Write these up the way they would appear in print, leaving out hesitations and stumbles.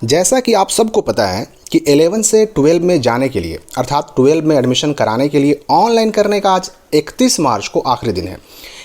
जैसा कि आप सबको पता है कि 11 से 12 में जाने के लिए अर्थात 12 में एडमिशन कराने के लिए ऑनलाइन करने का आज 31 मार्च को आखिरी दिन है।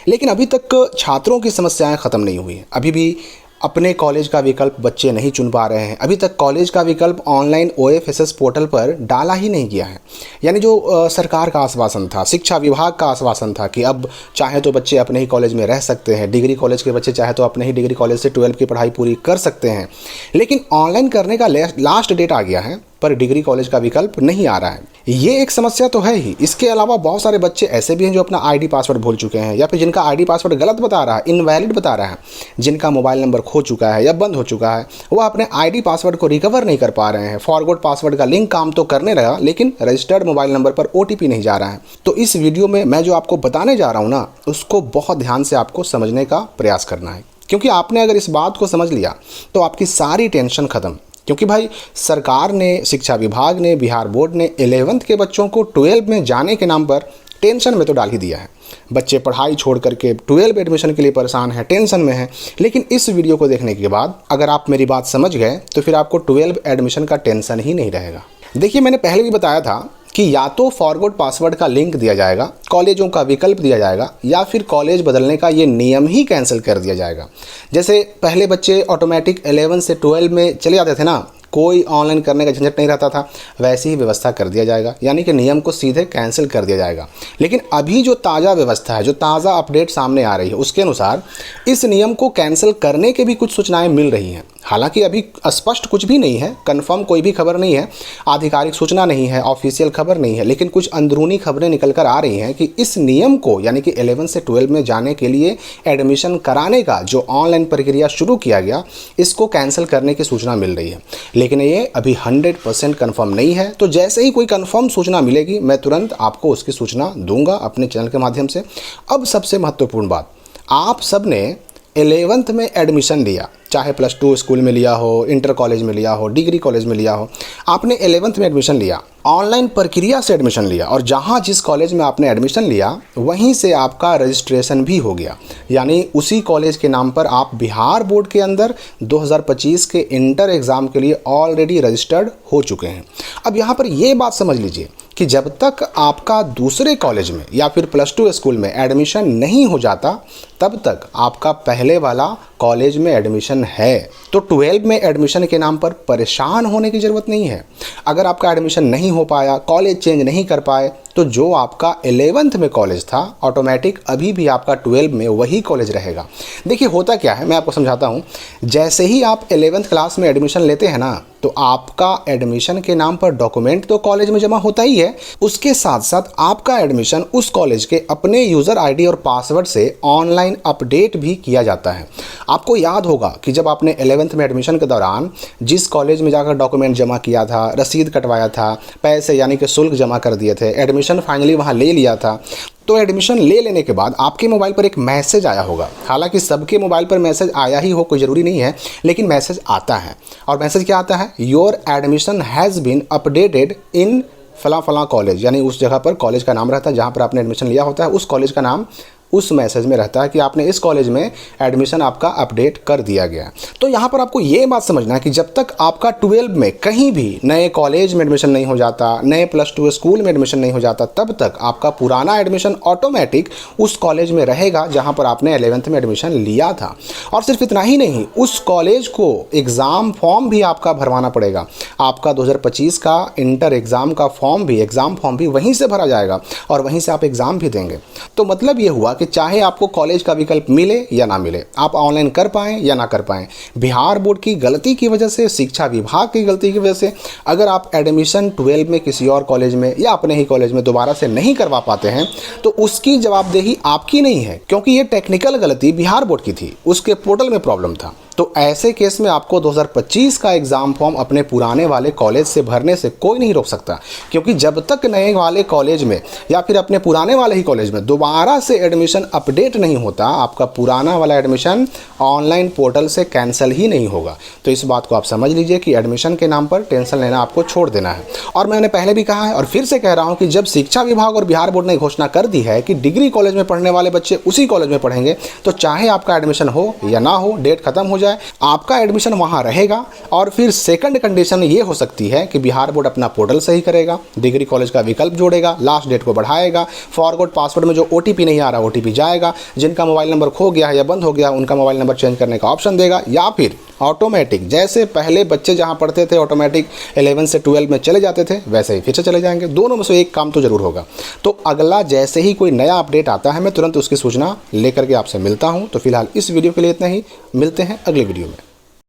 लेकिन अभी तक छात्रों की समस्याएं ख़त्म नहीं हुई हैं। अभी भी अपने कॉलेज का विकल्प बच्चे नहीं चुन पा रहे हैं। अभी तक कॉलेज का विकल्प ऑनलाइन OFSS पोर्टल पर डाला ही नहीं गया है। यानी जो सरकार का आश्वासन था, शिक्षा विभाग का आश्वासन था कि अब चाहे तो बच्चे अपने ही कॉलेज में रह सकते हैं, डिग्री कॉलेज के बच्चे चाहे तो अपने ही डिग्री कॉलेज से 12 की पढ़ाई पूरी कर सकते हैं, लेकिन ऑनलाइन करने का लास्ट डेट आ गया है पर डिग्री कॉलेज का विकल्प नहीं आ रहा है। ये एक समस्या तो है ही। इसके अलावा बहुत सारे बच्चे ऐसे भी हैं जो अपना ID पासवर्ड भूल चुके हैं या फिर जिनका ID पासवर्ड गलत बता रहा है, इनवैलिड बता रहा है, जिनका मोबाइल नंबर खो चुका है या बंद हो चुका है, वो अपने ID पासवर्ड को रिकवर नहीं कर पा रहे हैं। फॉरगॉट पासवर्ड का लिंक काम तो करने लगा लेकिन रजिस्टर्ड मोबाइल नंबर पर OTP नहीं जा रहा है। तो इस वीडियो में मैं जो आपको बताने जा रहा हूँ ना, उसको बहुत ध्यान से आपको समझने का प्रयास करना है, क्योंकि आपने अगर इस बात को समझ लिया तो आपकी सारी टेंशन खत्म। क्योंकि भाई सरकार ने, शिक्षा विभाग ने, बिहार बोर्ड ने 11th के बच्चों को 12 में जाने के नाम पर टेंशन में तो डाल ही दिया है। बच्चे पढ़ाई छोड़ करके 12 एडमिशन के लिए परेशान हैं, टेंशन में हैं। लेकिन इस वीडियो को देखने के बाद अगर आप मेरी बात समझ गए तो फिर आपको 12 एडमिशन का टेंशन ही नहीं रहेगा। देखिए, मैंने पहले भी बताया था कि या तो फॉरगॉट पासवर्ड का लिंक दिया जाएगा, कॉलेजों का विकल्प दिया जाएगा, या फिर कॉलेज बदलने का ये नियम ही कैंसिल कर दिया जाएगा। जैसे पहले बच्चे ऑटोमेटिक 11 से 12 में चले जाते थे ना, कोई ऑनलाइन करने का झंझट नहीं रहता था, वैसी ही व्यवस्था कर दिया जाएगा, यानी कि नियम को सीधे कैंसिल कर दिया जाएगा। लेकिन अभी जो ताज़ा व्यवस्था है, जो ताज़ा अपडेट सामने आ रही है, उसके अनुसार इस नियम को कैंसिल करने के भी कुछ सूचनाएं मिल रही हैं। हालांकि अभी स्पष्ट कुछ भी नहीं है, कंफर्म कोई भी खबर नहीं है, आधिकारिक सूचना नहीं है, ऑफिशियल खबर नहीं है, लेकिन कुछ अंदरूनी खबरें निकल कर आ रही हैं कि इस नियम को, यानी कि 11 से 12 में जाने के लिए एडमिशन कराने का जो ऑनलाइन प्रक्रिया शुरू किया गया, इसको कैंसिल करने की सूचना मिल रही है। लेकिन ये अभी 100% कंफर्म नहीं है। तो जैसे ही कोई कंफर्म सूचना मिलेगी मैं तुरंत आपको उसकी सूचना दूंगा अपने चैनल के माध्यम से। अब सबसे महत्वपूर्ण बात, आप सब ने 11th में एडमिशन लिया, चाहे +2 स्कूल में लिया हो, इंटर कॉलेज में लिया हो, डिग्री कॉलेज में लिया हो, आपने 11th में एडमिशन लिया, ऑनलाइन प्रक्रिया से एडमिशन लिया, और जहां जिस कॉलेज में आपने एडमिशन लिया वहीं से आपका रजिस्ट्रेशन भी हो गया। यानी उसी कॉलेज के नाम पर आप बिहार बोर्ड के अंदर 2025 के इंटर एग्ज़ाम के लिए ऑलरेडी रजिस्टर्ड हो चुके हैं। अब यहाँ पर ये बात समझ लीजिए कि जब तक आपका दूसरे कॉलेज में या फिर +2 स्कूल में एडमिशन नहीं हो जाता, तब तक आपका पहले वाला कॉलेज में एडमिशन है। तो 12 में एडमिशन के नाम पर परेशान होने की ज़रूरत नहीं है। अगर आपका एडमिशन नहीं हो पाया, कॉलेज चेंज नहीं कर पाए, तो जो आपका 11th में कॉलेज था, ऑटोमेटिक अभी भी आपका 12 में वही कॉलेज रहेगा। देखिए, होता क्या है, मैं आपको समझाता हूँ। जैसे ही आप 11th क्लास में एडमिशन लेते हैं ना, तो आपका एडमिशन के नाम पर डॉक्यूमेंट तो कॉलेज में जमा होता ही है, उसके साथ साथ आपका एडमिशन उस कॉलेज के अपने यूज़र ID और पासवर्ड से ऑनलाइन अपडेट भी किया जाता है। आपको याद होगा कि जब आपने 11th में एडमिशन के दौरान जिस कॉलेज में जाकर डॉक्यूमेंट जमा किया था, रसीद कटवाया था, पैसे यानी कि शुल्क जमा कर दिए थे, एडमिशन फाइनली वहाँ ले लिया था, तो एडमिशन ले लेने के बाद आपके मोबाइल पर एक मैसेज आया होगा। हालांकि सबके मोबाइल पर मैसेज आया ही हो, कोई ज़रूरी नहीं है, लेकिन मैसेज आता है। और मैसेज क्या आता है? Your admission has been updated in फला फला कॉलेज, यानी उस जगह पर कॉलेज का नाम रहता है जहाँ पर आपने एडमिशन लिया होता है, उस कॉलेज का नाम उस मैसेज में रहता है कि आपने इस कॉलेज में एडमिशन आपका अपडेट कर दिया गया है। तो यहाँ पर आपको ये बात समझना है कि जब तक आपका 12 में कहीं भी नए कॉलेज में एडमिशन नहीं हो जाता, नए +2 स्कूल में एडमिशन नहीं हो जाता, तब तक आपका पुराना एडमिशन ऑटोमेटिक उस कॉलेज में रहेगा जहाँ पर आपने 11th में एडमिशन लिया था। और सिर्फ इतना ही नहीं, उस कॉलेज को एग्ज़ाम फॉर्म भी आपका भरवाना पड़ेगा। आपका 2025 का इंटर एग्ज़ाम का एग्ज़ाम फॉर्म भी वहीं से भरा जाएगा और वहीं से आप एग्ज़ाम भी देंगे। तो मतलब ये हुआ कि चाहे आपको कॉलेज का विकल्प मिले या ना मिले, आप ऑनलाइन कर पाएँ या ना कर पाएँ, बिहार बोर्ड की गलती की वजह से, शिक्षा विभाग की गलती की वजह से अगर आप एडमिशन 12 में किसी और कॉलेज में या अपने ही कॉलेज में दोबारा से नहीं करवा पाते हैं, तो उसकी जवाबदेही आपकी नहीं है, क्योंकि ये टेक्निकल गलती बिहार बोर्ड की थी, उसके पोर्टल में प्रॉब्लम था। तो ऐसे केस में आपको 2025 का एग्ज़ाम फॉर्म अपने पुराने वाले कॉलेज से भरने से कोई नहीं रोक सकता, क्योंकि जब तक नए वाले कॉलेज में या फिर अपने पुराने वाले ही कॉलेज में दोबारा से एडमिशन अपडेट नहीं होता, आपका पुराना वाला एडमिशन ऑनलाइन पोर्टल से कैंसिल ही नहीं होगा। तो इस बात को आप समझ लीजिए कि एडमिशन के नाम पर टेंशन लेना आपको छोड़ देना है। और मैंने पहले भी कहा है और फिर से कह रहा हूँ कि जब शिक्षा विभाग और बिहार बोर्ड ने घोषणा कर दी है कि डिग्री कॉलेज में पढ़ने वाले बच्चे उसी कॉलेज में पढ़ेंगे, तो चाहे आपका एडमिशन हो या ना हो, डेट खत्म हो जाए जाए, आपका एडमिशन वहाँ रहेगा। और फिर सेकंड कंडीशन ये हो सकती है कि बिहार बोर्ड अपना पोर्टल सही करेगा, डिग्री कॉलेज का विकल्प जोड़ेगा, लास्ट डेट को बढ़ाएगा, फॉरगॉट पासवर्ड में जो OTP नहीं आ रहा OTP जाएगा, जिनका मोबाइल नंबर खो गया है या बंद हो गया उनका मोबाइल नंबर चेंज करने का ऑप्शन देगा, या फिर ऑटोमेटिक जैसे पहले बच्चे जहाँ पढ़ते थे ऑटोमेटिक 11 से 12 में चले जाते थे वैसे ही फिर से चले जाएंगे। दोनों में से एक काम तो जरूर होगा। तो अगला जैसे ही कोई नया अपडेट आता है मैं तुरंत उसकी सूचना लेकर के आपसे मिलता हूँ। तो फिलहाल इस वीडियो के लिए इतना ही, मिलते हैं अगले वीडियो में।